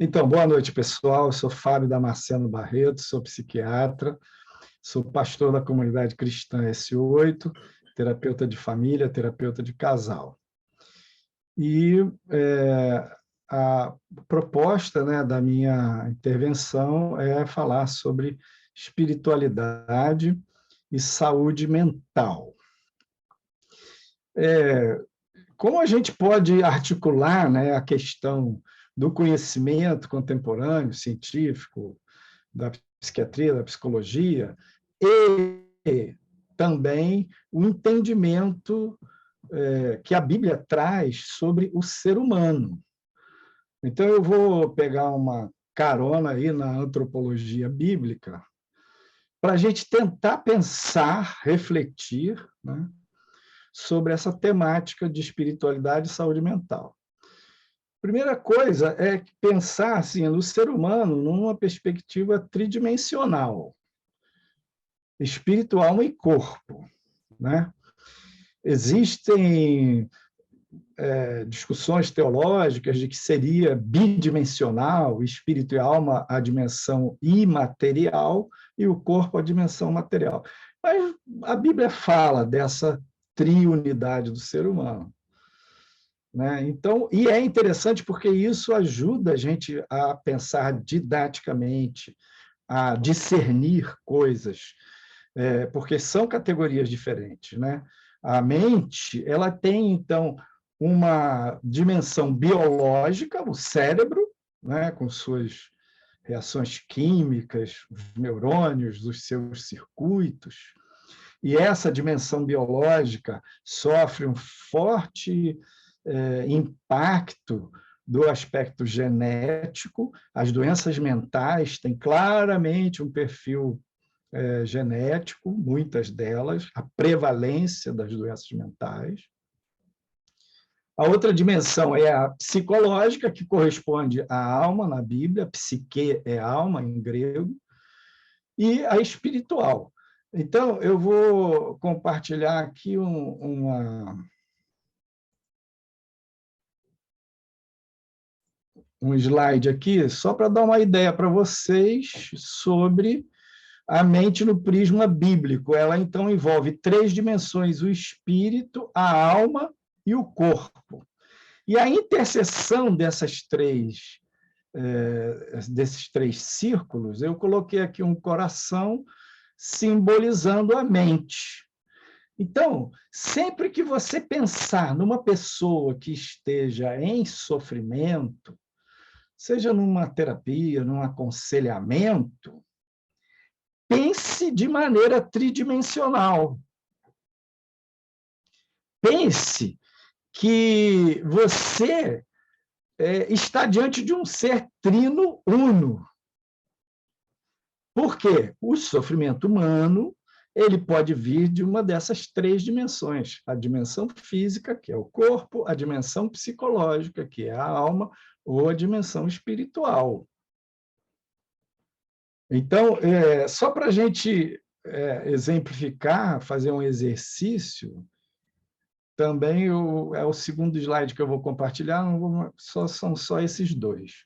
Então, boa noite, pessoal. Eu sou Fábio Damasceno Barreto, sou psiquiatra, sou pastor da comunidade cristã S8, terapeuta de família, terapeuta de casal. E a proposta, né, da minha intervenção é falar sobre espiritualidade e saúde mental. Como a gente pode articular, né, a questão do conhecimento contemporâneo, científico, da psiquiatria, da psicologia, e também o entendimento que a Bíblia traz sobre o ser humano. Então, eu vou pegar uma carona aí na antropologia bíblica para a gente tentar pensar, refletir, né, sobre essa temática de espiritualidade e saúde mental. Primeira coisa é pensar assim, no ser humano numa perspectiva tridimensional, espírito, alma e corpo, né? Existem discussões teológicas de que seria bidimensional, espírito e alma a dimensão imaterial e o corpo a dimensão material. Mas a Bíblia fala dessa triunidade do ser humano, né? Então, e é interessante porque isso ajuda a gente a pensar didaticamente, a discernir coisas, porque são categorias diferentes, né? A mente, ela tem, então, uma dimensão biológica, o cérebro, né, com suas reações químicas, os neurônios, os seus circuitos, e essa dimensão biológica sofre um forte impacto do aspecto genético. As doenças mentais têm claramente um perfil genético, muitas delas, a prevalência das doenças mentais. A outra dimensão é a psicológica, que corresponde à alma na Bíblia, psique é alma em grego, e a espiritual. Então, eu vou compartilhar aqui um slide aqui, só para dar uma ideia para vocês sobre a mente no prisma bíblico. Ela, então, envolve 3 dimensões: o espírito, a alma e o corpo. E a interseção desses três círculos, eu coloquei aqui um coração simbolizando a mente. Então, sempre que você pensar numa pessoa que esteja em sofrimento, seja numa terapia, num aconselhamento, pense de maneira tridimensional. Pense que você está diante de um ser trino uno. Por quê? O sofrimento humano ele pode vir de uma dessas 3 dimensões: a dimensão física, que é o corpo, a dimensão psicológica, que é a alma, ou a dimensão espiritual. Então, só para a gente exemplificar, fazer um exercício, também é o segundo slide que eu vou compartilhar, são só esses 2.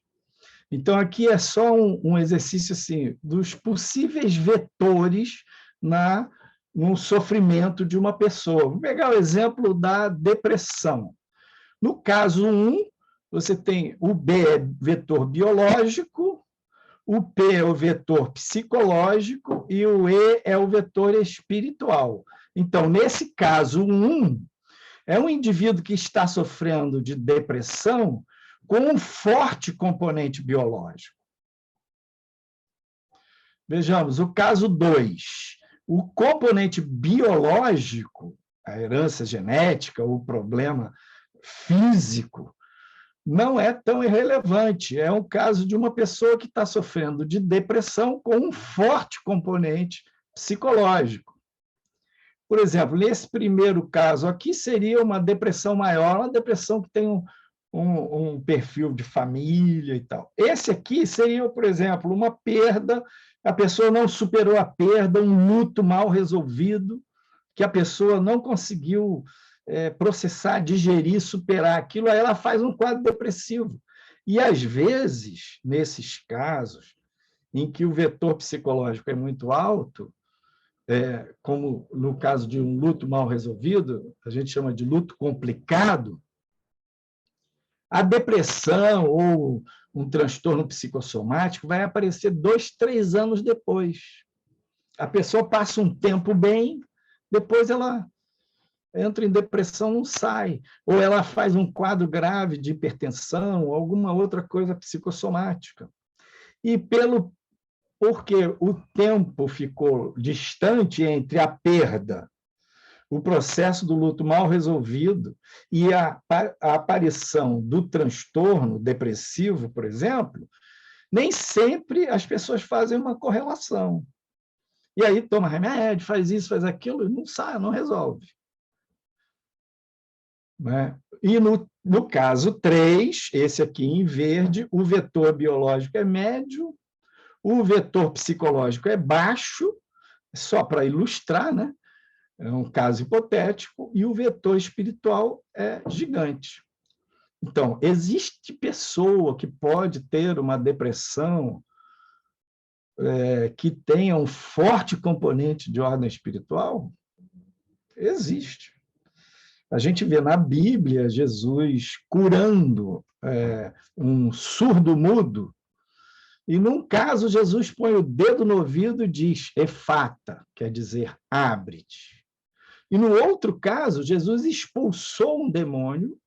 Então, aqui é só um exercício assim, dos possíveis vetores no sofrimento de uma pessoa. Vou pegar o exemplo da depressão. No caso 1, você tem o B é vetor biológico, o P é o vetor psicológico e o E é o vetor espiritual. Então, nesse caso 1, é um indivíduo que está sofrendo de depressão com um forte componente biológico. Vejamos, o caso 2. O componente biológico, a herança genética, o problema físico, não é tão irrelevante. É um caso de uma pessoa que está sofrendo de depressão com um forte componente psicológico. Por exemplo, nesse primeiro caso aqui, seria uma depressão maior, uma depressão que tem um perfil de família e tal. Esse aqui seria, por exemplo, uma perda, a pessoa não superou a perda, um luto mal resolvido, que a pessoa não conseguiu processar, digerir, superar aquilo, aí ela faz um quadro depressivo. E, às vezes, nesses casos em que o vetor psicológico é muito alto, como no caso de um luto mal resolvido, a gente chama de luto complicado, a depressão ou um transtorno psicossomático vai aparecer 2, 3 anos depois. A pessoa passa um tempo bem, depois ela entra em depressão, não sai. Ou ela faz um quadro grave de hipertensão, ou alguma outra coisa psicossomática. E porque o tempo ficou distante entre a perda, o processo do luto mal resolvido e a aparição do transtorno depressivo, por exemplo, nem sempre as pessoas fazem uma correlação. E aí toma remédio, faz isso, faz aquilo, e não sai, não resolve. Né? E no caso 3, esse aqui em verde, o vetor biológico é médio, o vetor psicológico é baixo, só para ilustrar, né? É um caso hipotético, e o vetor espiritual é gigante. Então, existe pessoa que pode ter uma depressão que tenha um forte componente de ordem espiritual? Existe. A gente vê na Bíblia Jesus curando um surdo-mudo, e num caso Jesus põe o dedo no ouvido e diz efata, quer dizer abre-te. E no outro caso, Jesus expulsou um demônio,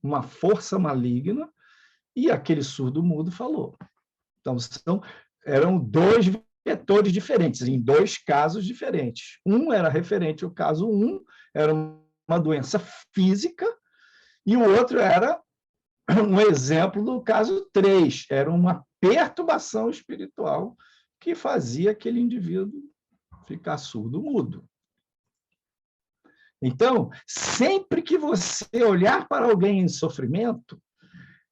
uma força maligna, e aquele surdo-mudo falou. Então, eram 2 vetores diferentes, em 2 casos diferentes. Um era referente ao caso 1, era uma doença física, e o outro era um exemplo do caso 3, era uma perturbação espiritual que fazia aquele indivíduo ficar surdo-mudo. Então, sempre que você olhar para alguém em sofrimento,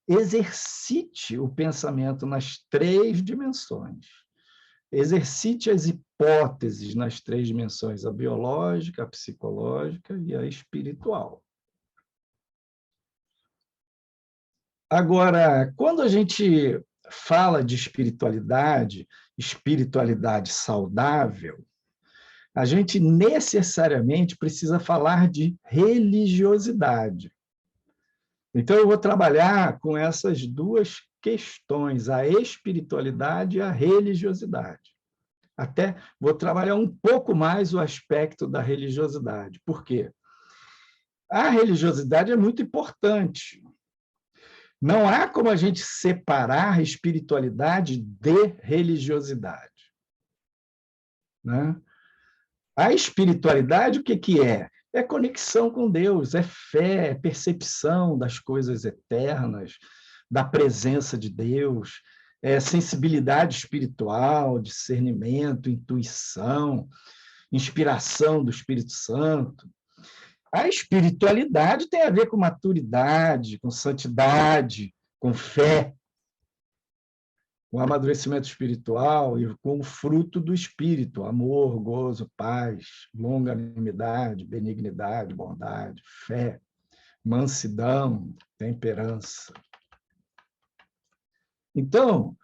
exercite o pensamento nas 3 dimensões. Exercite as hipóteses nas 3 dimensões, a biológica, a psicológica e a espiritual. Agora, quando a gente fala de espiritualidade saudável, a gente necessariamente precisa falar de religiosidade. Então, eu vou trabalhar com essas 2 questões, a espiritualidade e a religiosidade. Até vou trabalhar um pouco mais o aspecto da religiosidade. Por quê? A religiosidade é muito importante. Não há como a gente separar espiritualidade de religiosidade. Né? A espiritualidade, o que é? É conexão com Deus, é fé, é percepção das coisas eternas, da presença de Deus, é sensibilidade espiritual, discernimento, intuição, inspiração do Espírito Santo. A espiritualidade tem a ver com maturidade, com santidade, com fé, com amadurecimento espiritual e com o fruto do Espírito, amor, gozo, paz, longanimidade, benignidade, bondade, fé, mansidão, temperança. Então,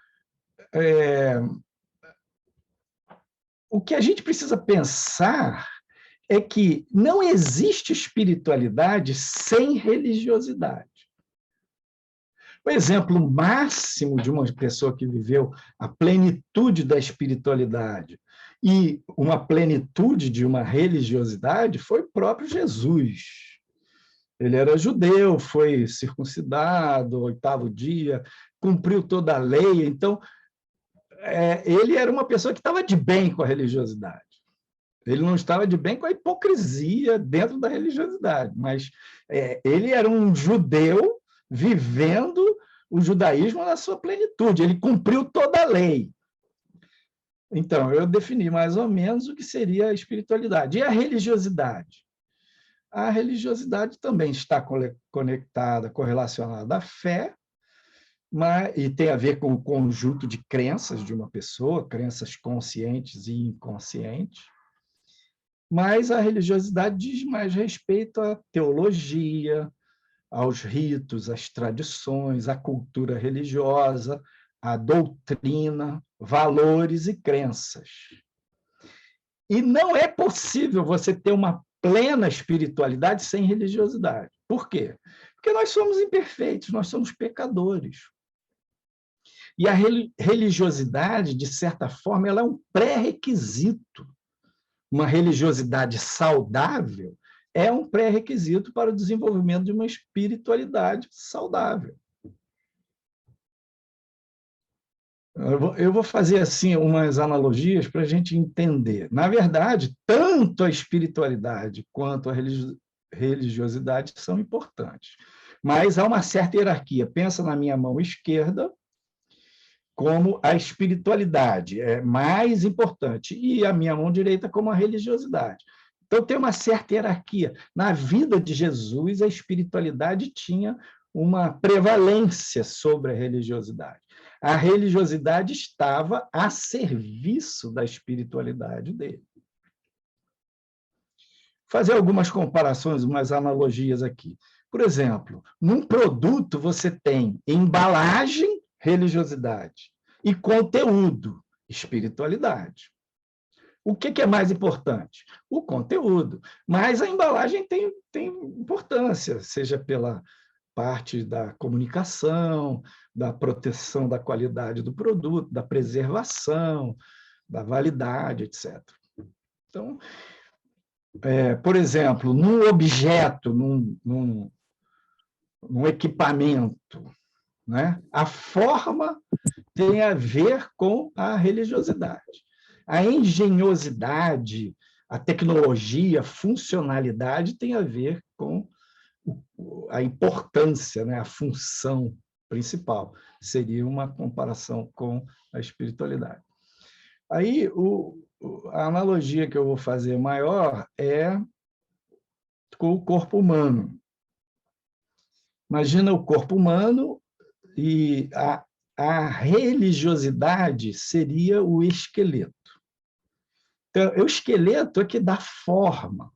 o que a gente precisa pensar é que não existe espiritualidade sem religiosidade. O exemplo máximo de uma pessoa que viveu a plenitude da espiritualidade e uma plenitude de uma religiosidade foi o próprio Jesus. Ele era judeu, foi circuncidado, 8º dia, cumpriu toda a lei. Então, ele era uma pessoa que estava de bem com a religiosidade. Ele não estava de bem com a hipocrisia dentro da religiosidade, mas ele era um judeu vivendo o judaísmo na sua plenitude. Ele cumpriu toda a lei. Então, eu defini mais ou menos o que seria a espiritualidade. E a religiosidade? A religiosidade também está conectada, correlacionada à fé, e tem a ver com o conjunto de crenças de uma pessoa, crenças conscientes e inconscientes. Mas a religiosidade diz mais respeito à teologia, aos ritos, às tradições, à cultura religiosa, à doutrina, valores e crenças. E não é possível você ter uma plena espiritualidade sem religiosidade. Por quê? Porque nós somos imperfeitos, nós somos pecadores. E a religiosidade, de certa forma, ela é um pré-requisito. Uma religiosidade saudável é um pré-requisito para o desenvolvimento de uma espiritualidade saudável. Eu vou fazer assim umas analogias para a gente entender. Na verdade, tanto a espiritualidade quanto a religiosidade são importantes, mas há uma certa hierarquia. Pensa na minha mão esquerda como a espiritualidade é mais importante e a minha mão direita como a religiosidade. Então tem uma certa hierarquia. Na vida de Jesus, a espiritualidade tinha uma prevalência sobre a religiosidade. A religiosidade estava a serviço da espiritualidade dele. Fazer algumas comparações, umas analogias aqui. Por exemplo, num produto você tem embalagem, religiosidade, e conteúdo, espiritualidade. O que é mais importante? O conteúdo. Mas a embalagem tem importância, seja pela parte da comunicação, da proteção da qualidade do produto, da preservação, da validade, etc. Então, por exemplo, num objeto, num equipamento, né? A forma tem a ver com a religiosidade. A engenhosidade, a tecnologia, a funcionalidade tem a ver com a importância, né? A função principal. Seria uma comparação com a espiritualidade. Aí, a analogia que eu vou fazer maior é com o corpo humano. Imagina o corpo humano e a religiosidade seria o esqueleto. Então, é o esqueleto que dá forma,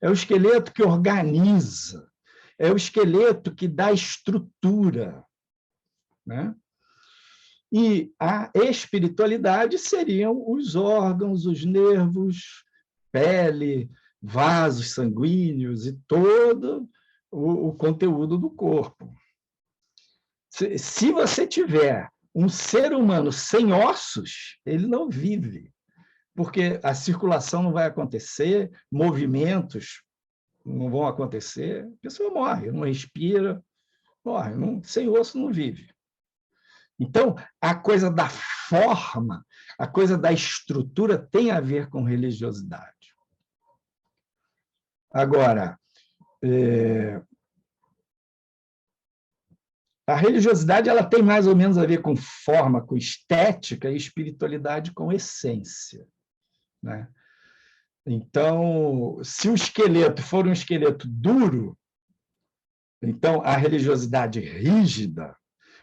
é o esqueleto que organiza, é o esqueleto que dá estrutura, né? E a espiritualidade seriam os órgãos, os nervos, pele, vasos sanguíneos e todo o conteúdo do corpo. Se você tiver um ser humano sem ossos, ele não vive, porque a circulação não vai acontecer, movimentos não vão acontecer, a pessoa morre, não respira, morre, sem osso não vive. Então, a coisa da forma, a coisa da estrutura tem a ver com religiosidade. Agora, a religiosidade ela tem mais ou menos a ver com forma, com estética, e espiritualidade com essência, né? Então, se o esqueleto for um esqueleto duro, então a religiosidade rígida,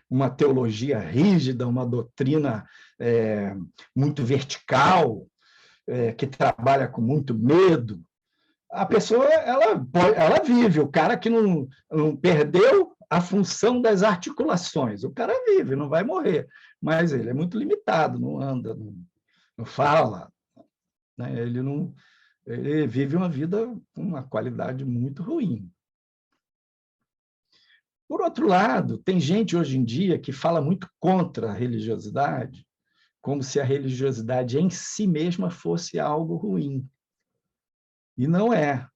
uma teologia rígida, uma doutrina muito vertical, que trabalha com muito medo, a pessoa ela vive. O cara que não perdeu a função das articulações, o cara vive, não vai morrer, mas ele é muito limitado, não anda, não fala, né? Ele vive uma vida com uma qualidade muito ruim. Por outro lado, tem gente hoje em dia que fala muito contra a religiosidade, como se a religiosidade em si mesma fosse algo ruim. E não é.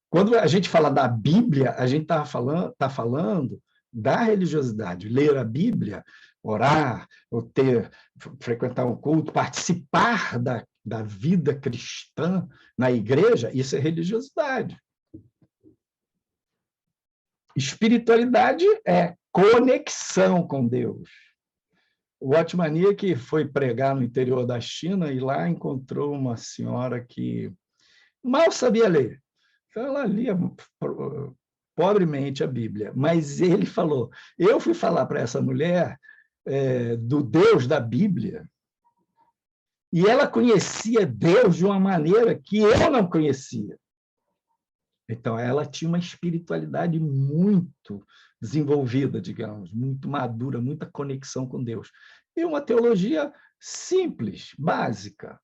Quando a gente fala da Bíblia, a gente está falando da religiosidade. Ler a Bíblia, orar, ou frequentar um culto, participar da vida cristã na igreja, isso é religiosidade. Espiritualidade é conexão com Deus. O Watchmania, que foi pregar no interior da China, e lá encontrou uma senhora que mal sabia ler. Então, ela lia pobremente a Bíblia, mas ele falou, eu fui falar para essa mulher do Deus da Bíblia, e ela conhecia Deus de uma maneira que eu não conhecia. Então, ela tinha uma espiritualidade muito desenvolvida, digamos, muito madura, muita conexão com Deus. E uma teologia simples, básica,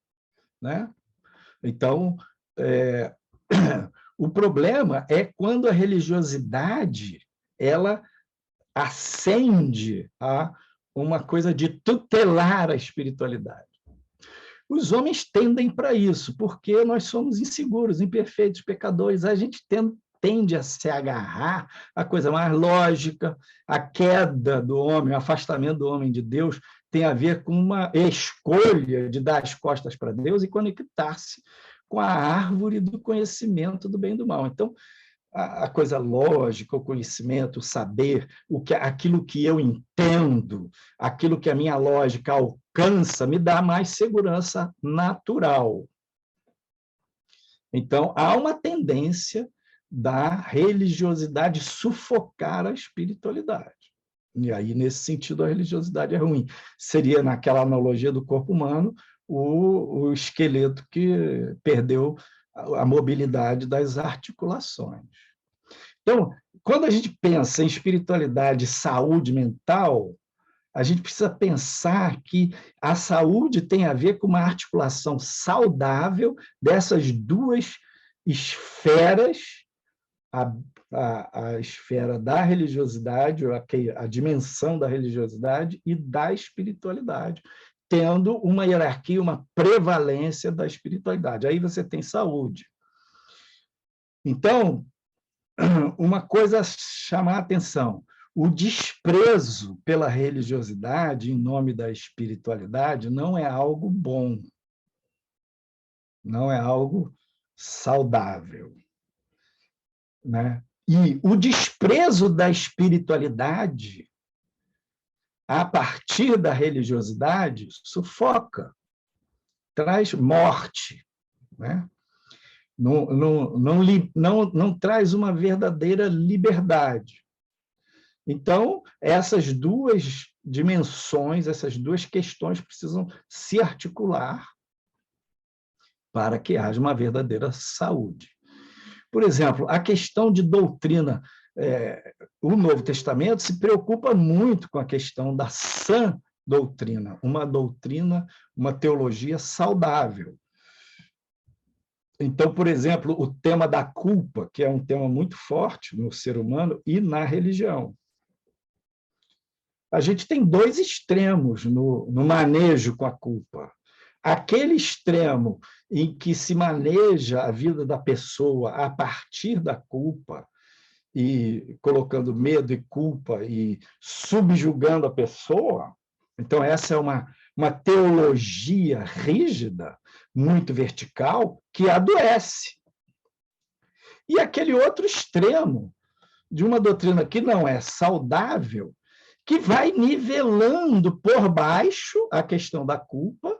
né? Então, é, o problema é quando a religiosidade ela ascende a uma coisa de tutelar a espiritualidade. Os homens tendem para isso, porque nós somos inseguros, imperfeitos, pecadores. A gente tende a se agarrar à coisa mais lógica. A queda do homem, o afastamento do homem de Deus, tem a ver com uma escolha de dar as costas para Deus e conectar-se com a árvore do conhecimento do bem e do mal. Então, a coisa lógica, o conhecimento, o saber, aquilo que eu entendo, aquilo que a minha lógica alcança, me dá mais segurança natural. Então, há uma tendência da religiosidade sufocar a espiritualidade. E aí, nesse sentido, a religiosidade é ruim. Seria, naquela analogia do corpo humano, o esqueleto que perdeu a mobilidade das articulações. Então, quando a gente pensa em espiritualidade e saúde mental, a gente precisa pensar que a saúde tem a ver com uma articulação saudável dessas duas esferas, a esfera da religiosidade, a dimensão da religiosidade e da espiritualidade, tendo uma hierarquia, uma prevalência da espiritualidade. Aí você tem saúde. Então, uma coisa a chamar a atenção: o desprezo pela religiosidade em nome da espiritualidade não é algo bom, não é algo saudável, né? E o desprezo da espiritualidade a partir da religiosidade sufoca, traz morte, né? Não traz uma verdadeira liberdade. Então, essas duas dimensões, essas duas questões precisam se articular para que haja uma verdadeira saúde. Por exemplo, a questão de doutrina. O Novo Testamento se preocupa muito com a questão da sã doutrina, uma teologia saudável. Então, por exemplo, o tema da culpa, que é um tema muito forte no ser humano e na religião. A gente tem dois extremos no manejo com a culpa. Aquele extremo em que se maneja a vida da pessoa a partir da culpa, e colocando medo e culpa e subjugando a pessoa. Então, essa é uma teologia rígida, muito vertical, que adoece. E aquele outro extremo, de uma doutrina que não é saudável, que vai nivelando por baixo a questão da culpa,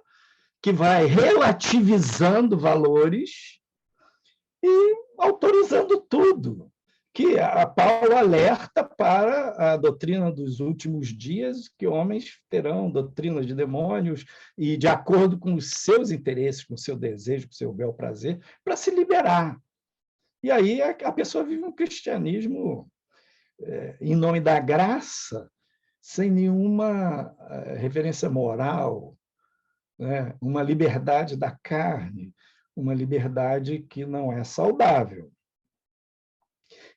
que vai relativizando valores e autorizando tudo. Que a Paulo alerta para a doutrina dos últimos dias, que homens terão doutrinas de demônios e de acordo com os seus interesses, com o seu desejo, com o seu bel prazer, para se liberar. E aí a pessoa vive um cristianismo em nome da graça, sem nenhuma referência moral, né? Uma liberdade da carne, uma liberdade que não é saudável.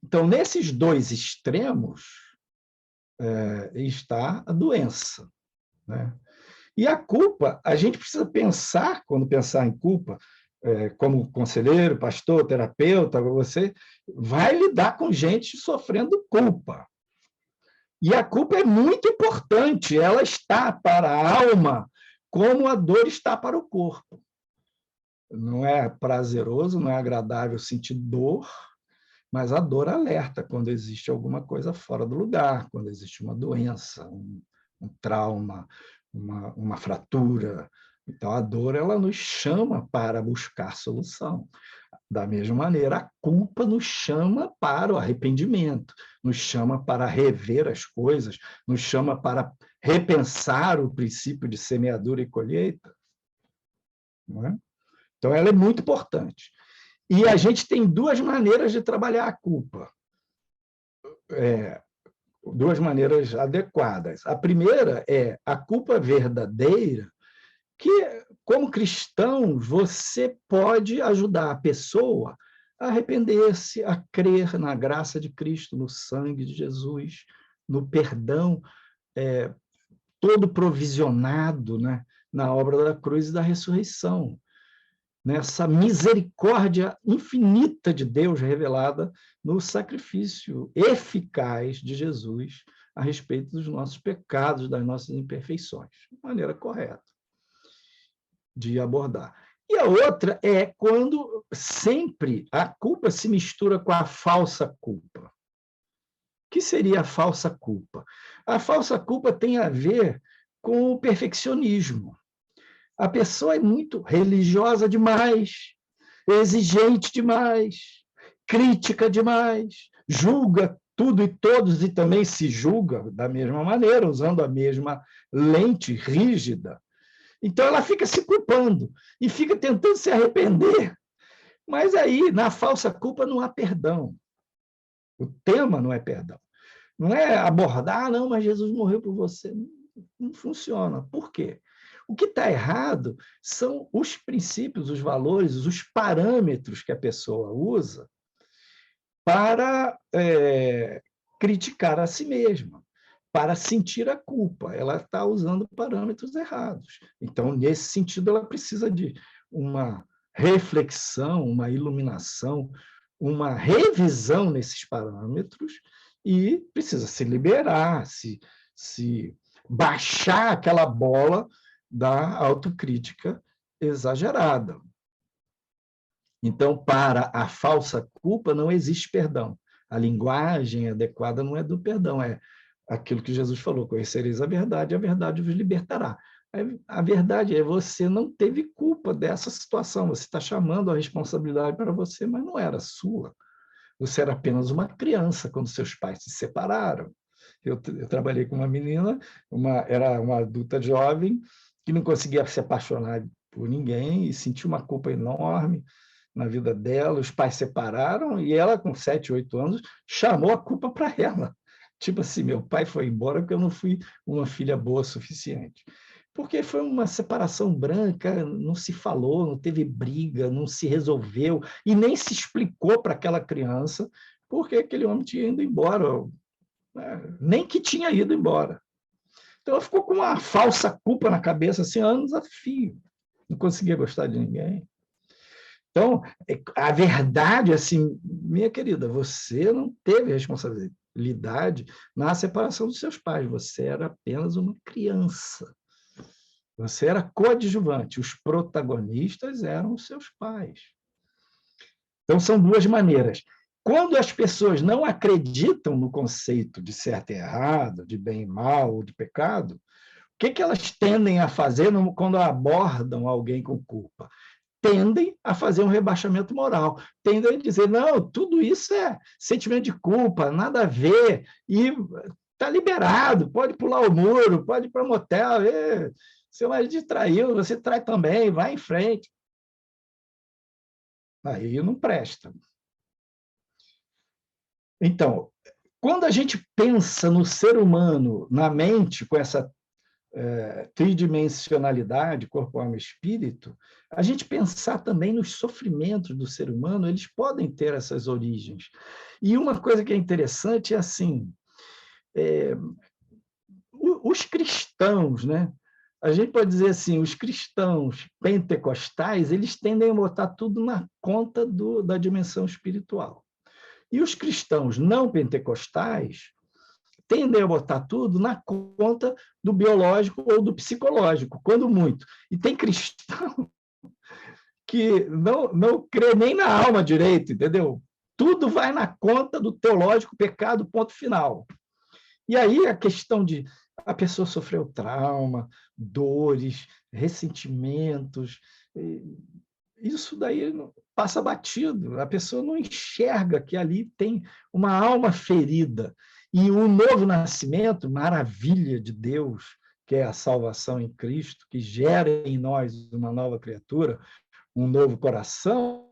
Então, nesses dois extremos está a doença, né? E a culpa, a gente precisa pensar, quando pensar em culpa, como conselheiro, pastor, terapeuta, você vai lidar com gente sofrendo culpa. E a culpa é muito importante, ela está para a alma como a dor está para o corpo. Não é prazeroso, não é agradável sentir dor, mas a dor alerta quando existe alguma coisa fora do lugar, quando existe uma doença, um trauma, uma fratura. Então, a dor ela nos chama para buscar solução. Da mesma maneira, a culpa nos chama para o arrependimento, nos chama para rever as coisas, nos chama para repensar o princípio de semeadura e colheita. Não é? Então, ela é muito importante. E a gente tem duas maneiras de trabalhar a culpa, duas maneiras adequadas. A primeira é a culpa verdadeira, que, como cristão, você pode ajudar a pessoa a arrepender-se, a crer na graça de Cristo, no sangue de Jesus, no perdão todo provisionado, né, na obra da cruz e da ressurreição, nessa misericórdia infinita de Deus revelada no sacrifício eficaz de Jesus a respeito dos nossos pecados, das nossas imperfeições. De maneira correta de abordar. E a outra é quando sempre a culpa se mistura com a falsa culpa. O que seria a falsa culpa? A falsa culpa tem a ver com o perfeccionismo. A pessoa é muito religiosa demais, exigente demais, crítica demais, julga tudo e todos e também se julga da mesma maneira, usando a mesma lente rígida. Então, ela fica se culpando e fica tentando se arrepender. Mas aí, na falsa culpa, não há perdão. O tema não é perdão. Não é abordar, não, mas Jesus morreu por você. Não funciona. Por quê? O que está errado são os princípios, os valores, os parâmetros que a pessoa usa para criticar a si mesma, para sentir a culpa. Ela está usando parâmetros errados. Então, nesse sentido, ela precisa de uma reflexão, uma iluminação, uma revisão nesses parâmetros e precisa se liberar, se baixar aquela bola da autocrítica exagerada. Então, para a falsa culpa não existe perdão. A linguagem adequada não é do perdão, é aquilo que Jesus falou: conhecereis a verdade vos libertará. A verdade é você não teve culpa dessa situação, você está chamando a responsabilidade para você, mas não era sua. Você era apenas uma criança quando seus pais se separaram. Eu trabalhei com uma menina, era uma adulta jovem, que não conseguia se apaixonar por ninguém e sentiu uma culpa enorme na vida dela. Os pais separaram e ela, com 7, 8 anos, chamou a culpa para ela. Tipo assim, meu pai foi embora porque eu não fui uma filha boa o suficiente. Porque foi uma separação branca, não se falou, não teve briga, não se resolveu e nem se explicou para aquela criança porque aquele homem tinha ido embora, nem que tinha ido embora. Então, ela ficou com uma falsa culpa na cabeça, assim, anos a fio. Não conseguia gostar de ninguém. Então, a verdade, assim, minha querida, você não teve responsabilidade na separação dos seus pais. Você era apenas uma criança. Você era coadjuvante. Os protagonistas eram os seus pais. Então, são duas maneiras. Quando as pessoas não acreditam no conceito de certo e errado, de bem e mal, ou de pecado, o que elas tendem a fazer quando abordam alguém com culpa? Tendem a fazer um rebaixamento moral, tendem a dizer, não, tudo isso é sentimento de culpa, nada a ver, e está liberado, pode pular o muro, pode ir para o motel, seu marido te traiu, você trai também, vai em frente. Aí não presta. Então, quando a gente pensa no ser humano, na mente, com essa tridimensionalidade, corpo, alma e espírito, a gente pensar também nos sofrimentos do ser humano, eles podem ter essas origens. E uma coisa que é interessante é assim, os cristãos, né? A gente pode dizer assim, os cristãos pentecostais, eles tendem a botar tudo na conta da dimensão espiritual. E os cristãos não pentecostais tendem a botar tudo na conta do biológico ou do psicológico, quando muito. E tem cristão que não crê nem na alma direito, entendeu? Tudo vai na conta do teológico, pecado, ponto final. E aí a questão de a pessoa sofreu trauma, dores, ressentimentos, isso daí passa batido. A pessoa não enxerga que ali tem uma alma ferida. E o novo nascimento, maravilha de Deus, que é a salvação em Cristo, que gera em nós uma nova criatura, um novo coração,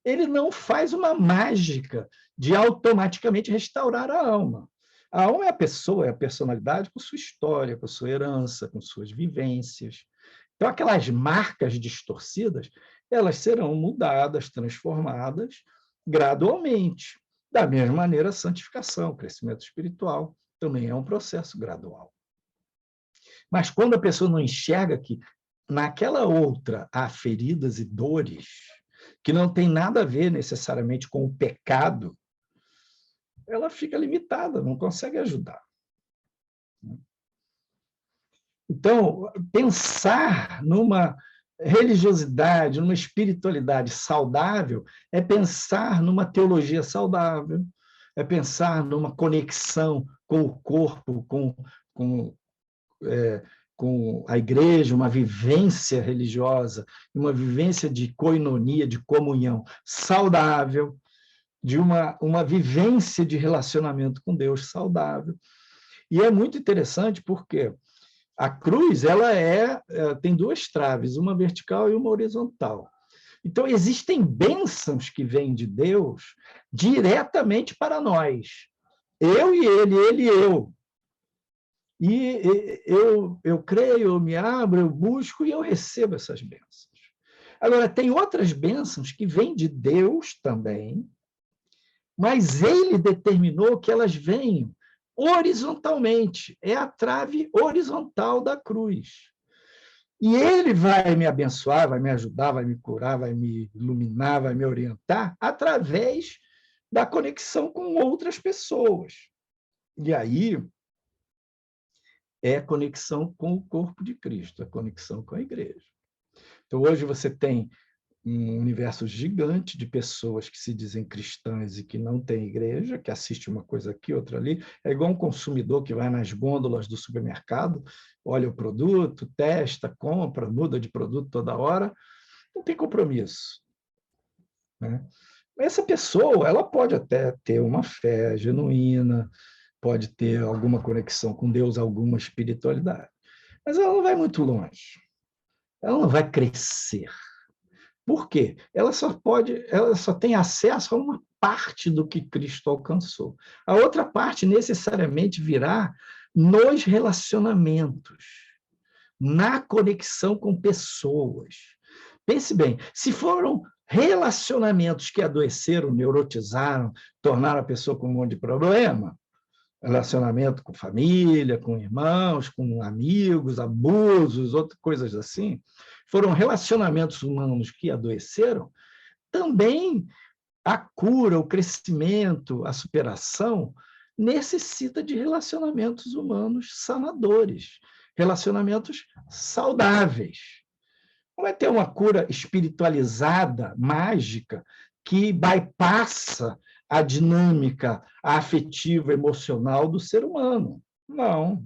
ele não faz uma mágica de automaticamente restaurar a alma. A alma é a pessoa, é a personalidade com sua história, com sua herança, com suas vivências. Então, aquelas marcas distorcidas, elas serão mudadas, transformadas gradualmente. Da mesma maneira, a santificação, o crescimento espiritual, também é um processo gradual. Mas quando a pessoa não enxerga que naquela outra há feridas e dores, que não tem nada a ver necessariamente com o pecado, ela fica limitada, não consegue ajudar. Então, pensar numa religiosidade, numa espiritualidade saudável, é pensar numa teologia saudável, é pensar numa conexão com o corpo, com a igreja, uma vivência religiosa, uma vivência de koinonia, de comunhão saudável, de uma vivência de relacionamento com Deus saudável. E é muito interessante porque a cruz ela tem duas traves, uma vertical e uma horizontal. Então, existem bênçãos que vêm de Deus diretamente para nós. Eu e ele e eu. E eu creio, eu me abro, eu busco e eu recebo essas bênçãos. Agora, tem outras bênçãos que vêm de Deus também, mas ele determinou que elas venham horizontalmente. É a trave horizontal da cruz. E ele vai me abençoar, vai me ajudar, vai me curar, vai me iluminar, vai me orientar através da conexão com outras pessoas. E aí é conexão com o corpo de Cristo, a conexão com a igreja. Então, hoje você tem um universo gigante de pessoas que se dizem cristãs e que não têm igreja, que assiste uma coisa aqui, outra ali. É igual um consumidor que vai nas gôndolas do supermercado, olha o produto, testa, compra, muda de produto toda hora, não tem compromisso, né? Essa pessoa, ela pode até ter uma fé genuína, pode ter alguma conexão com Deus, alguma espiritualidade, mas ela não vai muito longe, ela não vai crescer. Por quê? Ela só tem acesso a uma parte do que Cristo alcançou. A outra parte necessariamente virá nos relacionamentos, na conexão com pessoas. Pense bem, se foram relacionamentos que adoeceram, neurotizaram, tornaram a pessoa com um monte de problema, relacionamento com família, com irmãos, com amigos, abusos, outras coisas assim, foram relacionamentos humanos que adoeceram, também a cura, o crescimento, a superação necessita de relacionamentos humanos sanadores, relacionamentos saudáveis. Não vai ter uma cura espiritualizada, mágica, que bypassa a dinâmica afetiva, emocional do ser humano. Não.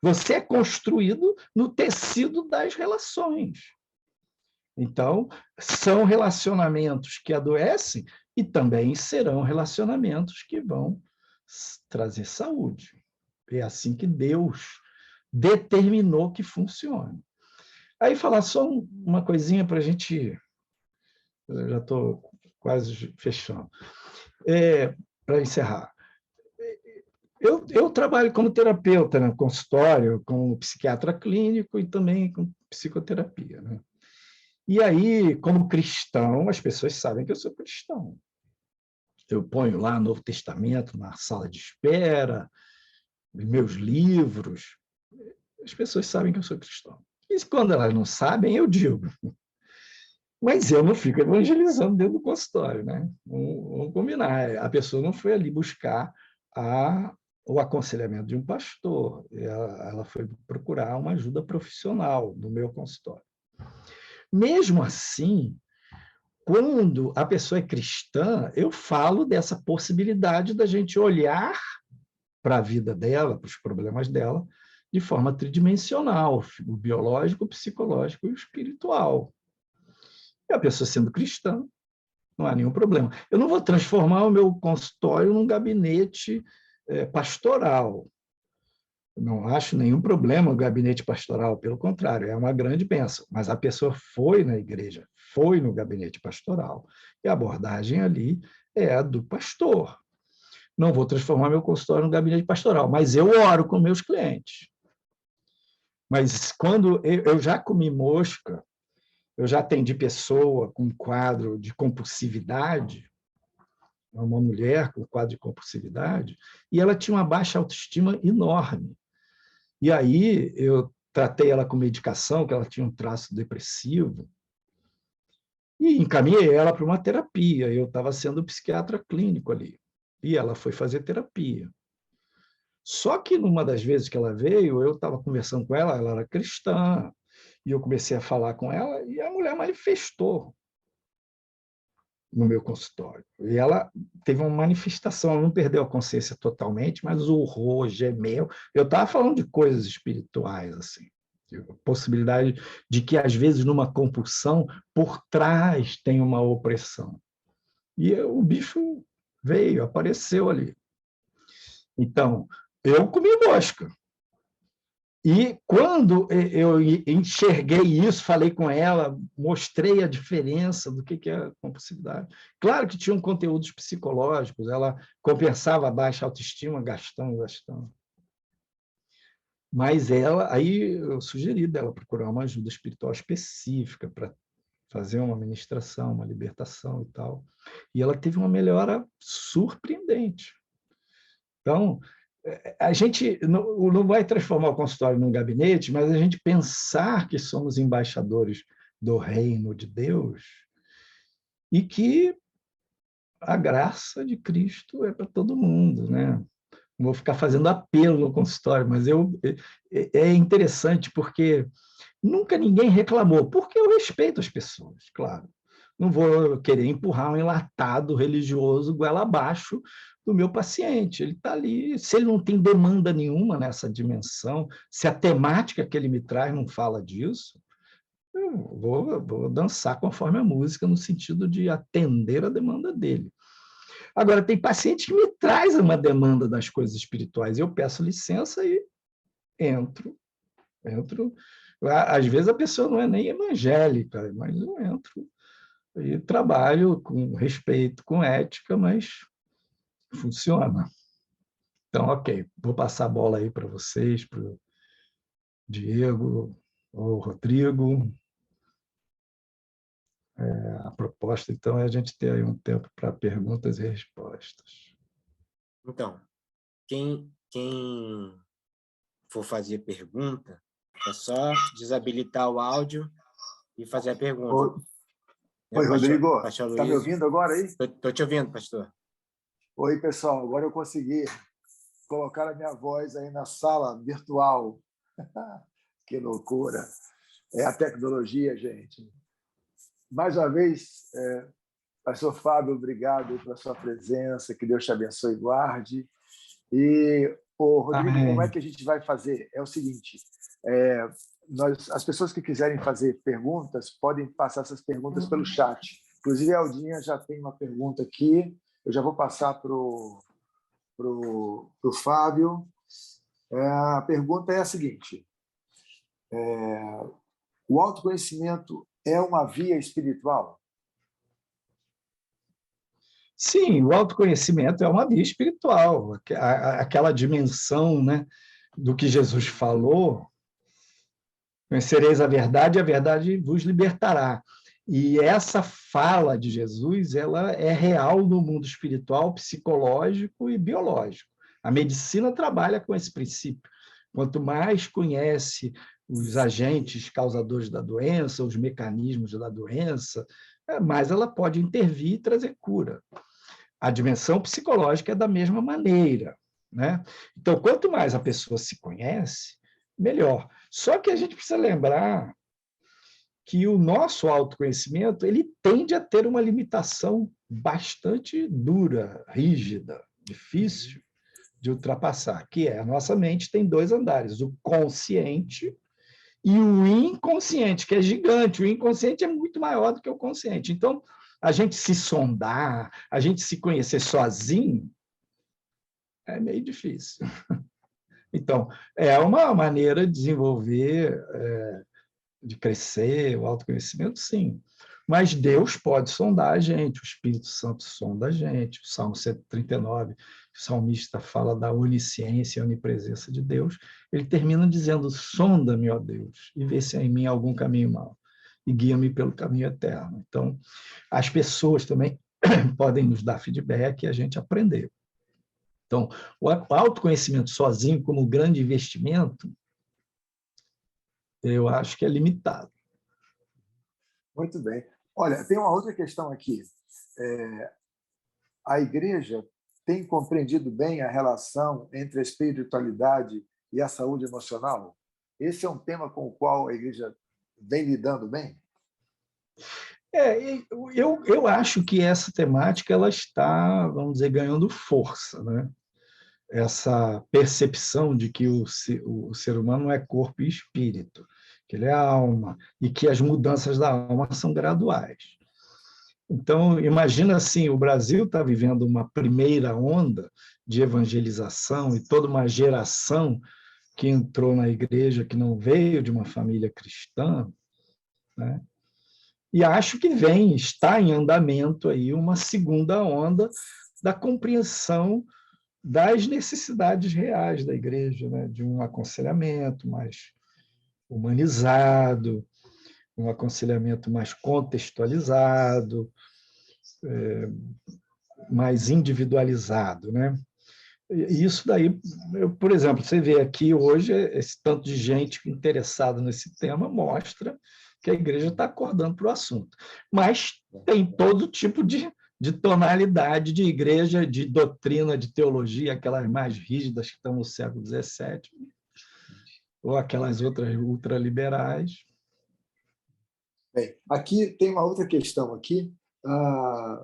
Você é construído no tecido das relações. Então, são relacionamentos que adoecem e também serão relacionamentos que vão trazer saúde. É assim que Deus determinou que funcione. Aí, falar só uma coisinha para a gente... Eu já estou quase fechando. Para encerrar. Eu trabalho como terapeuta no consultório, como psiquiatra clínico e também com psicoterapia, né? E aí, como cristão, as pessoas sabem que eu sou cristão. Eu ponho lá Novo Testamento na sala de espera, meus livros. As pessoas sabem que eu sou cristão. E quando elas não sabem, eu digo. Mas eu não fico evangelizando dentro do consultório, né? Vamos combinar. A pessoa não foi ali buscar o aconselhamento de um pastor. Ela foi procurar uma ajuda profissional no meu consultório. Mesmo assim, quando a pessoa é cristã, eu falo dessa possibilidade da gente olhar para a vida dela, para os problemas dela, de forma tridimensional, o biológico, o psicológico e o espiritual. E a pessoa sendo cristã, não há nenhum problema. Eu não vou transformar o meu consultório num gabinete pastoral. Não acho nenhum problema o gabinete pastoral, pelo contrário, é uma grande bênção. Mas a pessoa foi na igreja, foi no gabinete pastoral, e a abordagem ali é a do pastor. Não vou transformar meu consultório no gabinete pastoral, mas eu oro com meus clientes. Mas quando eu já comi mosca, eu já atendi pessoa com quadro de compulsividade, uma mulher com quadro de compulsividade, e ela tinha uma baixa autoestima enorme. E aí eu tratei ela com medicação, que ela tinha um traço depressivo, e encaminhei ela para uma terapia. Eu estava sendo psiquiatra clínico ali, e ela foi fazer terapia. Só que numa das vezes que ela veio, eu estava conversando com ela, ela era cristã, e eu comecei a falar com ela, e a mulher manifestou no meu consultório. E ela teve uma manifestação, ela não perdeu a consciência totalmente, mas urrou, gemeu. Eu estava falando de coisas espirituais, assim, possibilidade de que, às vezes, numa compulsão, por trás tem uma opressão. E o bicho veio, apareceu ali. Então, eu comi mosca. E quando eu enxerguei isso, falei com ela, mostrei a diferença do que é a compulsividade. Claro que tinham conteúdos psicológicos, ela compensava a baixa autoestima, gastando. Mas ela, aí eu sugeri dela procurar uma ajuda espiritual específica para fazer uma ministração, uma libertação e tal. E ela teve uma melhora surpreendente. Então, a gente não vai transformar o consultório num gabinete, mas a gente pensar que somos embaixadores do reino de Deus e que a graça de Cristo é para todo mundo, né? Não vou ficar fazendo apelo no consultório, mas é interessante porque nunca ninguém reclamou, porque eu respeito as pessoas, claro. Não vou querer empurrar um enlatado religioso goela abaixo do meu paciente. Ele está ali, se ele não tem demanda nenhuma nessa dimensão, se a temática que ele me traz não fala disso, eu vou dançar conforme a música, no sentido de atender a demanda dele. Agora, tem paciente que me traz uma demanda das coisas espirituais, eu peço licença e entro. Às vezes a pessoa não é nem evangélica, mas eu entro e trabalho com respeito, com ética, mas funciona. Então, ok, vou passar a bola aí para vocês, para o Diego ou Rodrigo. A proposta, então, é a gente ter aí um tempo para perguntas e respostas. Então, quem for fazer pergunta, é só desabilitar o áudio e fazer a pergunta. Oi, Rodrigo. Pastor Está me ouvindo agora aí? Estou te ouvindo, pastor. Oi, pessoal. Agora eu consegui colocar a minha voz aí na sala virtual. Que loucura. É a tecnologia, gente. Mais uma vez, pastor Fábio, obrigado pela sua presença. Que Deus te abençoe e guarde. E, Rodrigo, Amém. como é que a gente vai fazer? É o seguinte, as pessoas que quiserem fazer perguntas podem passar essas perguntas pelo chat. Inclusive, a Aldinha já tem uma pergunta aqui. Eu já vou passar para o Fábio. A pergunta é a seguinte. O autoconhecimento é uma via espiritual? Sim, o autoconhecimento é uma via espiritual, aquela dimensão, né, do que Jesus falou, conhecereis a verdade vos libertará. E essa fala de Jesus, ela é real no mundo espiritual, psicológico e biológico. A medicina trabalha com esse princípio. Quanto mais conhece os agentes causadores da doença, os mecanismos da doença, mais ela pode intervir e trazer cura. A dimensão psicológica é da mesma maneira, né? Então, quanto mais a pessoa se conhece, melhor. Só que a gente precisa lembrar que o nosso autoconhecimento ele tende a ter uma limitação bastante dura, rígida, difícil de ultrapassar, que é a nossa mente tem dois andares, o consciente e o inconsciente, que é gigante. O inconsciente é muito maior do que o consciente. Então, a gente se sondar, a gente se conhecer sozinho, é meio difícil. Então, é uma maneira de desenvolver, de crescer o autoconhecimento, sim. Mas Deus pode sondar a gente, o Espírito Santo sonda a gente. O Salmo 139, o salmista fala da onisciência e onipresença de Deus. Ele termina dizendo: sonda-me, ó Deus, e vê se há em mim algum caminho mau, e guia-me pelo caminho eterno. Então, as pessoas também podem nos dar feedback e a gente aprender. Então, o autoconhecimento sozinho, como grande investimento, eu acho que é limitado. Muito bem. Olha, tem uma outra questão aqui. A igreja tem compreendido bem a relação entre a espiritualidade e a saúde emocional? Esse é um tema com o qual a igreja vem lidando bem? Eu acho que essa temática ela está, vamos dizer, ganhando força, né? Essa percepção de que o ser humano não é corpo e espírito, que ele é alma, e que as mudanças da alma são graduais. Então, imagina assim, o Brasil está vivendo uma primeira onda de evangelização e toda uma geração que entrou na igreja que não veio de uma família cristã, né? E acho que está em andamento aí uma segunda onda da compreensão das necessidades reais da igreja, né? De um aconselhamento mais humanizado, um aconselhamento mais contextualizado, mais individualizado, né? E isso daí, por exemplo, você vê aqui hoje esse tanto de gente interessada nesse tema mostra que a igreja está acordando para o assunto. Mas tem todo tipo de tonalidade de igreja, de doutrina, de teologia, aquelas mais rígidas que estão no século XVII, ou aquelas outras ultraliberais. Bem, aqui tem uma outra questão aqui. A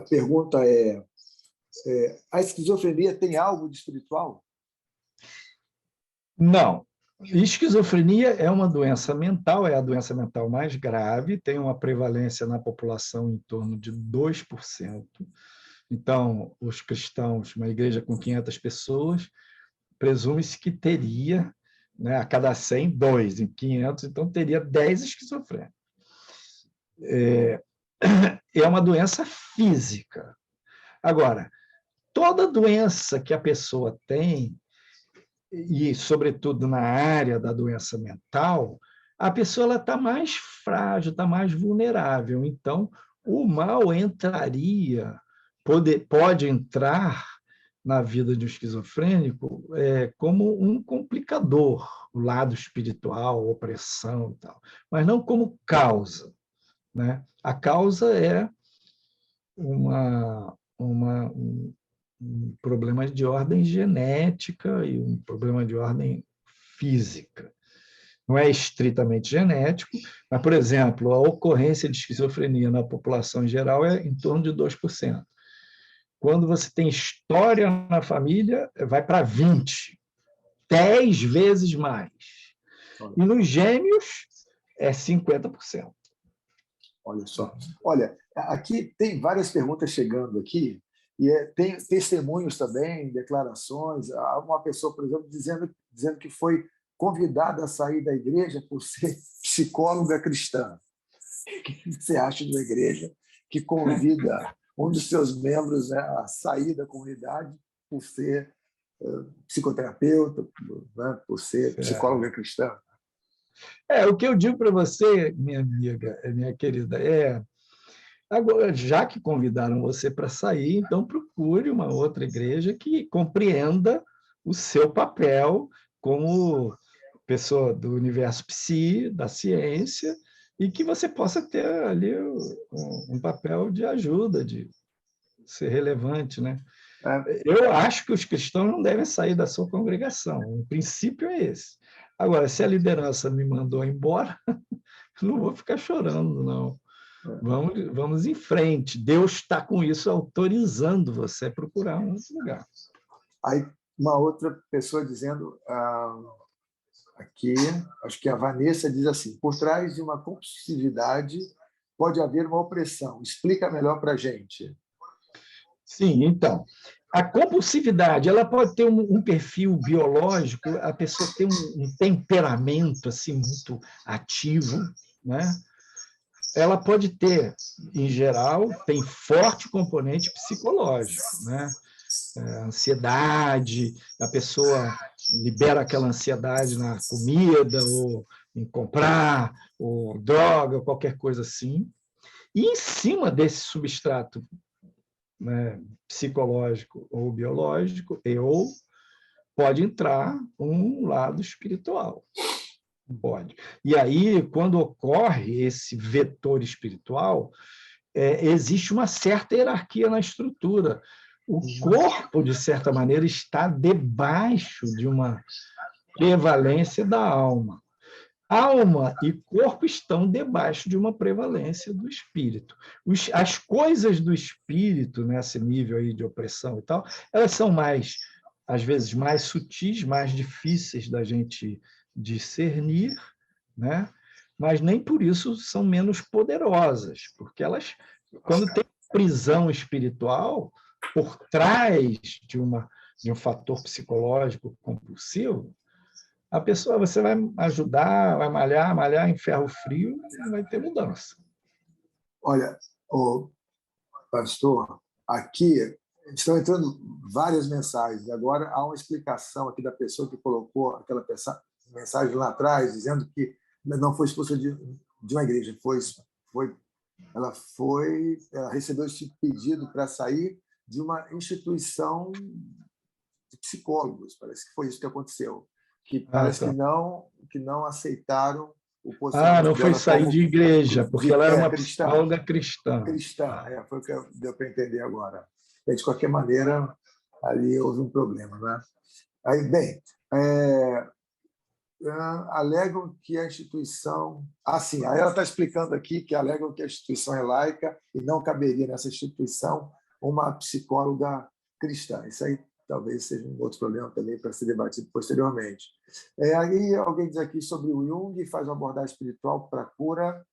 pergunta a esquizofrenia tem algo de espiritual? Não. Esquizofrenia é uma doença mental, é a doença mental mais grave, tem uma prevalência na população em torno de 2%. Então, os cristãos, uma igreja com 500 pessoas, presume-se que teria, né, a cada 100, 2 em 500, então teria 10 esquizofrênicos. É uma doença física. Agora, toda doença que a pessoa tem, e, sobretudo, na área da doença mental, a pessoa está mais frágil, está mais vulnerável. Então, o mal entraria, pode entrar na vida de um esquizofrênico como um complicador, o lado espiritual, opressão e tal, mas não como causa, né? A causa é um problema de ordem genética e um problema de ordem física. Não é estritamente genético, mas, por exemplo, a ocorrência de esquizofrenia na população em geral é em torno de 2%. Quando você tem história na família, vai para 20%, 10 vezes mais. E nos gêmeos, é 50%. Olha só. Olha, aqui tem várias perguntas chegando aqui, e tem testemunhos também, declarações. Há uma pessoa, por exemplo, dizendo que foi convidada a sair da igreja por ser psicóloga cristã. O que você acha de uma igreja que convida um dos seus membros, né, a sair da comunidade por ser psicoterapeuta, né, por ser psicóloga cristã? O que eu digo para você, minha amiga, minha querida, agora, já que convidaram você para sair, então procure uma outra igreja que compreenda o seu papel como pessoa do universo psi, da ciência, e que você possa ter ali um papel de ajuda, de ser relevante, né? Eu acho que os cristãos não devem sair da sua congregação. O princípio é esse. Agora, se a liderança me mandou embora, não vou ficar chorando, não. Vamos em frente. Deus está com isso autorizando você a procurar um outro lugar. Aí, uma outra pessoa dizendo, aqui, acho que a Vanessa diz assim: por trás de uma compulsividade pode haver uma opressão. Explica melhor para a gente. Sim, então, A compulsividade, ela pode ter um perfil biológico, a pessoa tem um temperamento assim muito ativo, né? Ela pode ter, em geral, tem forte componente psicológico, né? Ansiedade, a pessoa libera aquela ansiedade na comida, ou em comprar, ou droga, qualquer coisa assim. E em cima desse substrato, né, psicológico ou biológico, pode entrar um lado espiritual. Pode. E aí, quando ocorre esse vetor espiritual, existe uma certa hierarquia na estrutura. O corpo, de certa maneira, está debaixo de uma prevalência da alma. Alma e corpo estão debaixo de uma prevalência do espírito. As coisas do espírito, nesse nível aí de opressão e tal, elas são às vezes, mais sutis, mais difíceis da gente discernir, né? Mas nem por isso são menos poderosas, porque elas, quando tem prisão espiritual, por trás de um fator psicológico compulsivo, a pessoa, você vai ajudar, vai malhar em ferro frio, não vai ter mudança. Olha, pastor, aqui estão entrando várias mensagens. Agora há uma explicação aqui da pessoa que colocou aquela mensagem lá atrás, dizendo que não foi expulsa de uma igreja, ela recebeu esse pedido para sair de uma instituição de psicólogos. Parece que foi isso que aconteceu. Que parece que não aceitaram o posicionamento não foi sair de igreja, porque ela era uma psicóloga cristã. Foi o que deu para entender agora. De qualquer maneira, ali houve um problema. Né? Aí, bem, alegam que a instituição... sim, aí ela está explicando aqui que alegam que a instituição é laica e não caberia nessa instituição uma psicóloga cristã. Isso aí talvez seja um outro problema também para ser debatido posteriormente. Aí alguém diz aqui sobre o Jung, faz uma abordagem espiritual para a cura.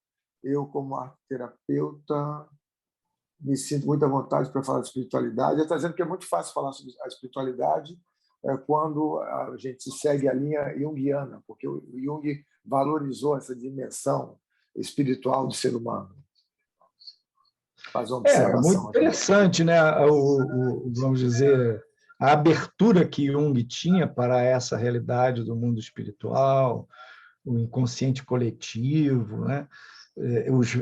Eu, como arteterapeuta, me sinto muito à vontade para falar de espiritualidade. Ele está dizendo que é muito fácil falar sobre a espiritualidade quando a gente segue a linha junguiana, porque o Jung valorizou essa dimensão espiritual do ser humano. Faz uma observação. Muito interessante, né? Vamos dizer, a abertura que Jung tinha para essa realidade do mundo espiritual, o inconsciente coletivo, né?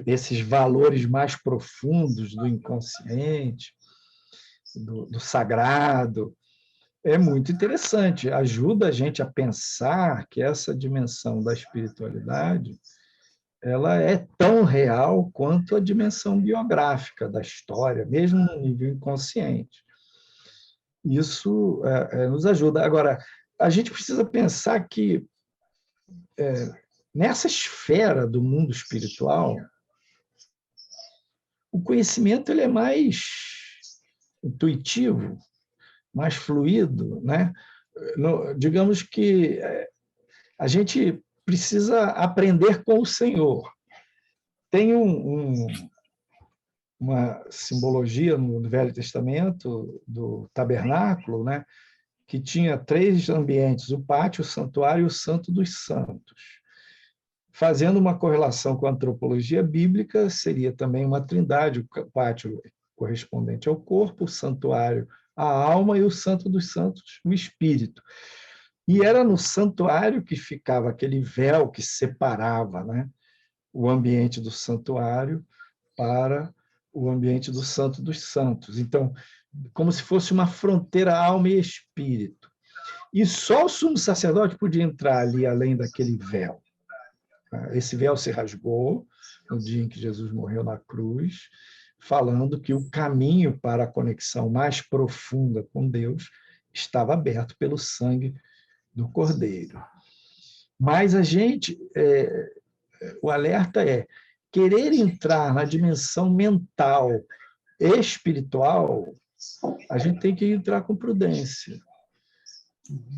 Esses valores mais profundos do inconsciente, do sagrado. É muito interessante, ajuda a gente a pensar que essa dimensão da espiritualidade ela é tão real quanto a dimensão biográfica da história, mesmo no nível inconsciente. Isso nos ajuda. Agora, a gente precisa pensar que nessa esfera do mundo espiritual, o conhecimento ele é mais intuitivo, mais fluido, né? Digamos que a gente precisa aprender com o Senhor. Tem uma simbologia no Velho Testamento do tabernáculo, né? Que tinha 3 ambientes, o pátio, o santuário e o santo dos santos. Fazendo uma correlação com a antropologia bíblica, seria também uma trindade, o pátio correspondente ao corpo, o santuário a alma e o santo dos santos, o espírito. E era no santuário que ficava aquele véu que separava, né, o ambiente do santuário para o ambiente do santo dos santos. Então, como se fosse uma fronteira alma e espírito. E só o sumo sacerdote podia entrar ali além daquele véu. Esse véu se rasgou no dia em que Jesus morreu na cruz, falando que o caminho para a conexão mais profunda com Deus estava aberto pelo sangue do Cordeiro. Mas o alerta é querer entrar na dimensão mental, espiritual, a gente tem que entrar com prudência.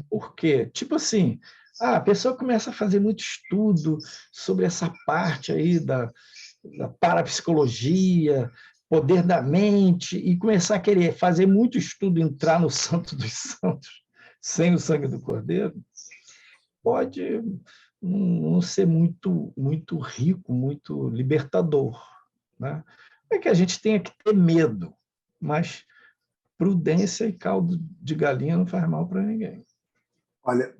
Por quê? Tipo assim, a pessoa começa a fazer muito estudo sobre essa parte aí da parapsicologia, poder da mente e começar a querer fazer muito estudo, entrar no Santo dos Santos, sem o sangue do Cordeiro, pode não ser muito rico, muito libertador, né? Não é que a gente tenha que ter medo, mas prudência e caldo de galinha não faz mal para ninguém. Olha,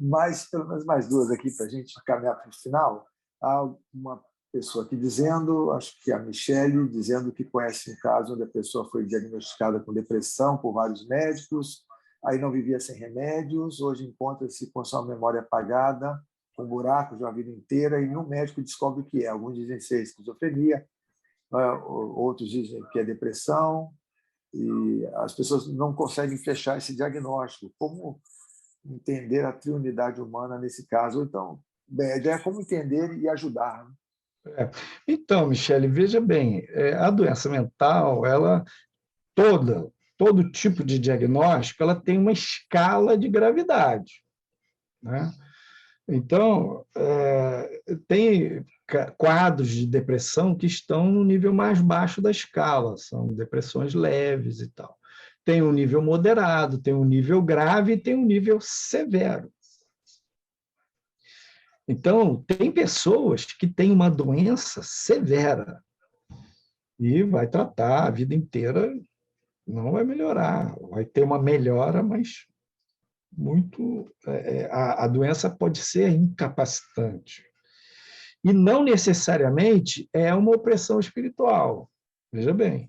pelo menos mais duas aqui para a gente caminhar para o final. Há uma pessoa aqui dizendo, acho que é a Michele, dizendo que conhece um caso onde a pessoa foi diagnosticada com depressão por vários médicos, aí não vivia sem remédios, hoje encontra-se com sua memória apagada, com buracos de uma vida inteira, e nenhum médico descobre o que é. Alguns dizem ser esquizofrenia, outros dizem que é depressão, e as pessoas não conseguem fechar esse diagnóstico. Como entender a triunidade humana nesse caso? Ou então, bem, a ideia é como entender e ajudar, né? Então, Michele, veja bem, a doença mental, todo tipo de diagnóstico, ela tem uma escala de gravidade, né? Então, tem quadros de depressão que estão no nível mais baixo da escala, são depressões leves e tal. Tem um nível moderado, tem um nível grave e tem um nível severo. Então, tem pessoas que têm uma doença severa e vai tratar a vida inteira, não vai melhorar, vai ter uma melhora, mas a doença pode ser incapacitante. E não necessariamente é uma opressão espiritual. Veja bem,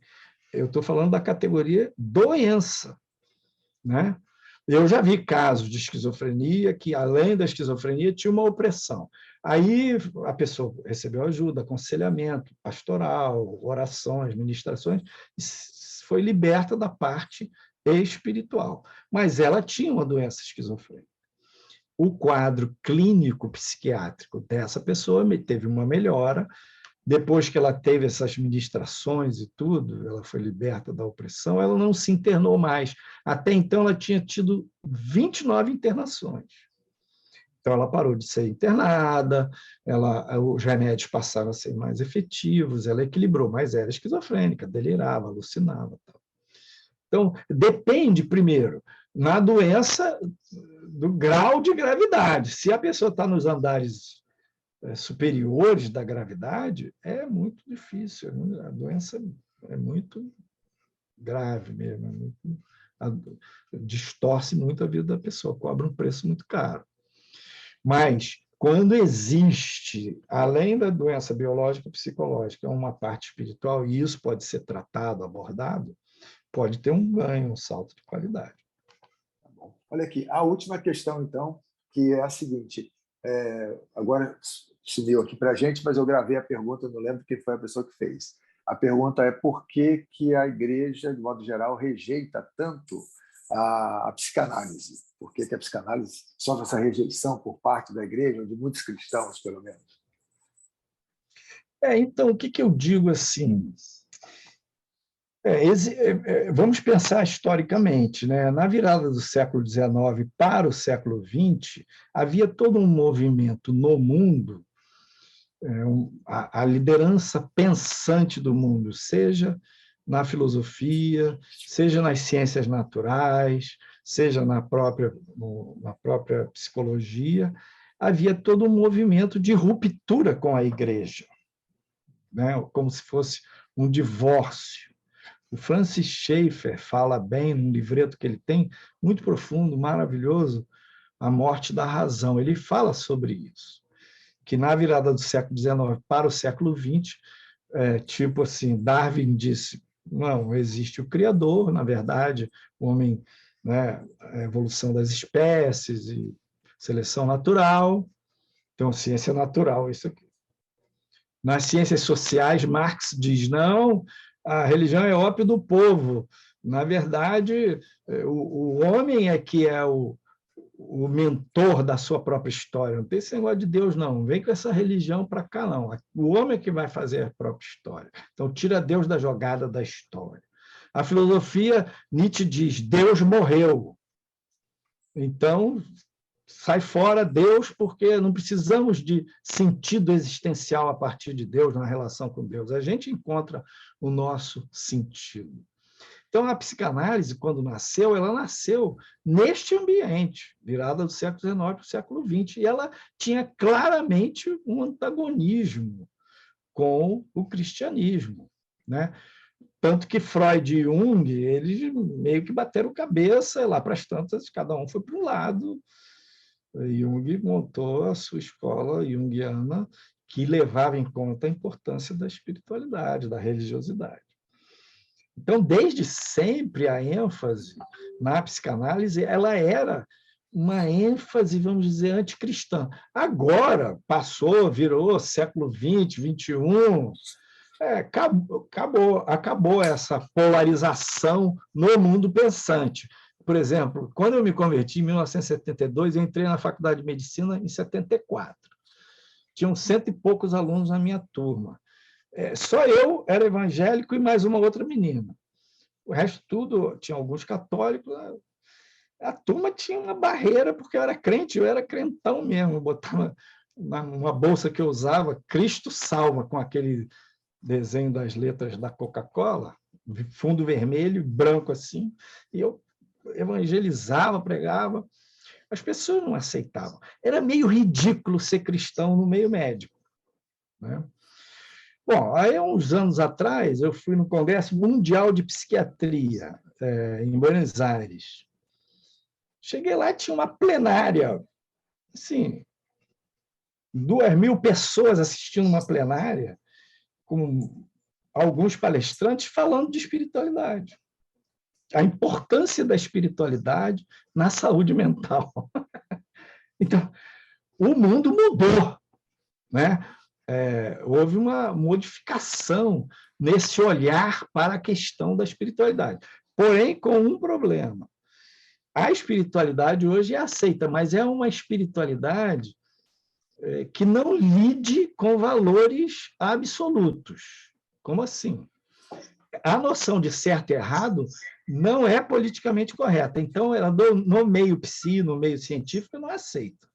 eu estou falando da categoria doença, né? Eu já vi casos de esquizofrenia que, além da esquizofrenia, tinha uma opressão. Aí a pessoa recebeu ajuda, aconselhamento pastoral, orações, ministrações, e foi liberta da parte espiritual. Mas ela tinha uma doença esquizofrênica. O quadro clínico psiquiátrico dessa pessoa teve uma melhora. Depois que ela teve essas ministrações e tudo, ela foi liberta da opressão, ela não se internou mais. Até então, ela tinha tido 29 internações. Então, ela parou de ser internada, os remédios passaram a ser mais efetivos, ela equilibrou, mas era esquizofrênica, delirava, alucinava. Então, depende, primeiro, na doença, do grau de gravidade. Se a pessoa está nos andares superiores da gravidade, é muito difícil. A doença é muito grave mesmo, distorce muito a vida da pessoa, cobra um preço muito caro. Mas, quando existe, além da doença biológica e psicológica, uma parte espiritual, e isso pode ser tratado, abordado, pode ter um ganho, um salto de qualidade. Tá bom. Olha aqui, a última questão, então, que é a seguinte. Agora sumiu aqui para a gente, mas eu gravei a pergunta, não lembro quem foi a pessoa que fez. A pergunta é por que a igreja, de modo geral, rejeita tanto a psicanálise? Por que a psicanálise sofre essa rejeição por parte da igreja, de muitos cristãos, pelo menos? Então, o que eu digo assim? Vamos pensar historicamente, né? Na virada do século XIX para o século XX, havia todo um movimento no mundo, a liderança pensante do mundo, seja na filosofia, seja nas ciências naturais, seja na própria psicologia, havia todo um movimento de ruptura com a igreja, né? Como se fosse um divórcio. O Francis Schaeffer fala bem num livreto que ele tem, muito profundo, maravilhoso, A Morte da Razão. Ele fala sobre isso, que na virada do século XIX para o século XX, tipo assim, Darwin disse, não, existe o Criador, na verdade, o homem, né, a evolução das espécies e seleção natural, então ciência natural, isso aqui. Nas ciências sociais, Marx diz, não, a religião é ópio do povo. Na verdade, o homem é que é o mentor da sua própria história. Não tem esse negócio de Deus, não. Não vem com essa religião para cá, não. O homem é que vai fazer a própria história. Então, tira Deus da jogada da história. A filosofia, Nietzsche diz, Deus morreu. Então, sai fora Deus, porque não precisamos de sentido existencial a partir de Deus, na relação com Deus. A gente encontra o nosso sentido. Então, a psicanálise, quando nasceu, ela nasceu neste ambiente, virada do século XIX para o século XX, e ela tinha claramente um antagonismo com o cristianismo, né? Tanto que Freud e Jung, eles meio que bateram cabeça, lá para as tantas, cada um foi para um lado. Jung montou a sua escola junguiana, que levava em conta a importância da espiritualidade, da religiosidade. Então, desde sempre, a ênfase na psicanálise ela era uma ênfase, vamos dizer, anticristã. Agora, passou, virou século XX, XXI, acabou essa polarização no mundo pensante. Por exemplo, quando eu me converti em 1972, eu entrei na Faculdade de Medicina em 74. Tinham 100 e poucos alunos na minha turma. Só eu era evangélico e mais uma outra menina. O resto tudo, tinha alguns católicos. A turma tinha uma barreira, porque eu era crente, eu era crentão mesmo. Eu botava numa bolsa que eu usava, Cristo Salva, com aquele desenho das letras da Coca-Cola, fundo vermelho, branco assim, e eu evangelizava, pregava. As pessoas não aceitavam. Era meio ridículo ser cristão no meio médico, né? Bom, aí, uns anos atrás, eu fui no Congresso Mundial de Psiquiatria, em Buenos Aires. Cheguei lá e tinha uma plenária, assim, 2.000 pessoas assistindo uma plenária, com alguns palestrantes falando de espiritualidade. A importância da espiritualidade na saúde mental. Então, o mundo mudou, né? Houve uma modificação nesse olhar para a questão da espiritualidade. Porém, com um problema. A espiritualidade hoje é aceita, mas é uma espiritualidade que não lide com valores absolutos. Como assim? A noção de certo e errado não é politicamente correta. Então, ela no meio psi, no meio científico, não aceita.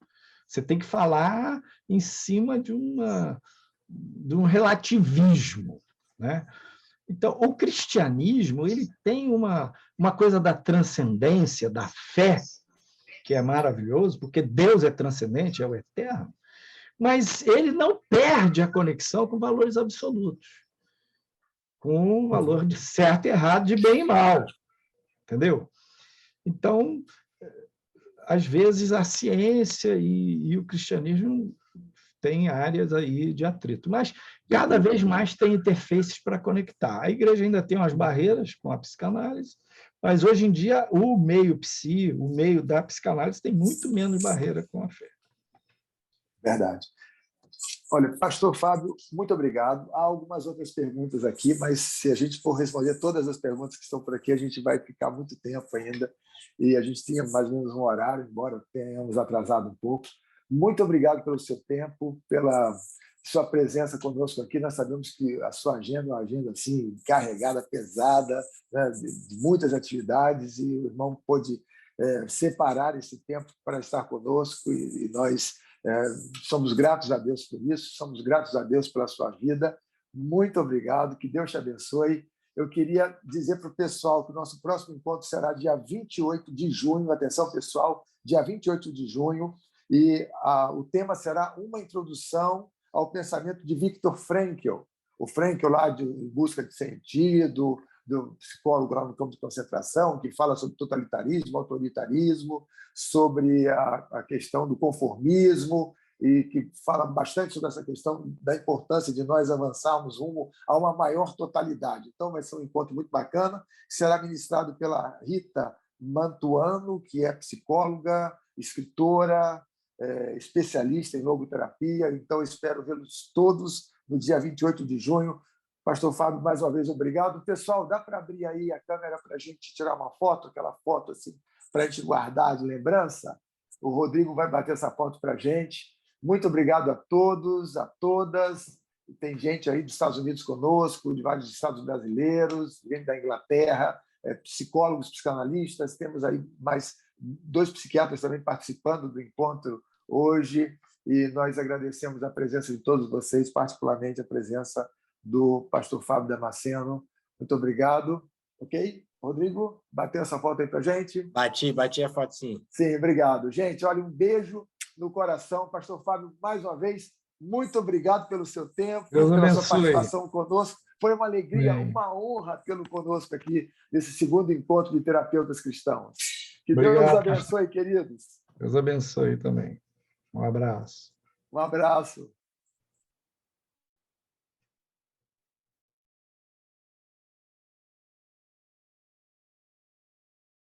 Você tem que falar em cima de um relativismo, né? Então, o cristianismo ele tem uma coisa da transcendência, da fé, que é maravilhoso, porque Deus é transcendente, é o eterno, mas ele não perde a conexão com valores absolutos, com o valor de certo e errado, de bem e mal, entendeu? Então, às vezes, a ciência e o cristianismo têm áreas aí de atrito, mas cada vez mais tem interfaces para conectar. A igreja ainda tem umas barreiras com a psicanálise, mas hoje em dia o meio psi, o meio da psicanálise tem muito menos barreira com a fé. Verdade. Olha, pastor Fábio, muito obrigado. Há algumas outras perguntas aqui, mas se a gente for responder todas as perguntas que estão por aqui, a gente vai ficar muito tempo ainda. E a gente tinha mais ou menos um horário, embora tenhamos atrasado um pouco. Muito obrigado pelo seu tempo, pela sua presença conosco aqui. Nós sabemos que a sua agenda é uma agenda assim, carregada, pesada, né, de muitas atividades, e o irmão pôde separar esse tempo para estar conosco, e nós somos gratos a Deus por isso, somos gratos a Deus pela sua vida. Muito obrigado, que Deus te abençoe. Eu queria dizer para o pessoal que o nosso próximo encontro será dia 28 de junho. Atenção, pessoal, dia 28 de junho. E o tema será uma introdução ao pensamento de Viktor Frankl. O Frankl, lá de Em Busca de Sentido, do psicólogo lá no campo de concentração, que fala sobre totalitarismo, autoritarismo, sobre a questão do conformismo, e que fala bastante sobre essa questão da importância de nós avançarmos rumo a uma maior totalidade. Então, vai ser um encontro muito bacana, será ministrado pela Rita Mantuano, que é psicóloga, escritora, especialista em logoterapia. Então, espero vê-los todos no dia 28 de junho. Pastor Fábio, mais uma vez, obrigado. Pessoal, dá para abrir aí a câmera para a gente tirar uma foto, aquela foto assim, para a gente guardar de lembrança? O Rodrigo vai bater essa foto para a gente. Muito obrigado a todos, a todas. Tem gente aí dos Estados Unidos conosco, de vários estados brasileiros, gente da Inglaterra, psicólogos, psicanalistas. Temos aí mais 2 psiquiatras também participando do encontro hoje, e nós agradecemos a presença de todos vocês, particularmente a presença do pastor Fábio Damasceno. Muito obrigado. Ok? Rodrigo, bateu essa foto aí para a gente? Bati a foto, sim. Sim, obrigado. Gente, olha, um beijo no coração. Pastor Fábio, mais uma vez, muito obrigado pelo seu tempo, pela sua participação conosco. Foi uma alegria, uma honra tê-lo conosco aqui nesse segundo encontro de terapeutas cristãos. Que Deus nos abençoe, queridos. Deus abençoe também. Um abraço. Um abraço.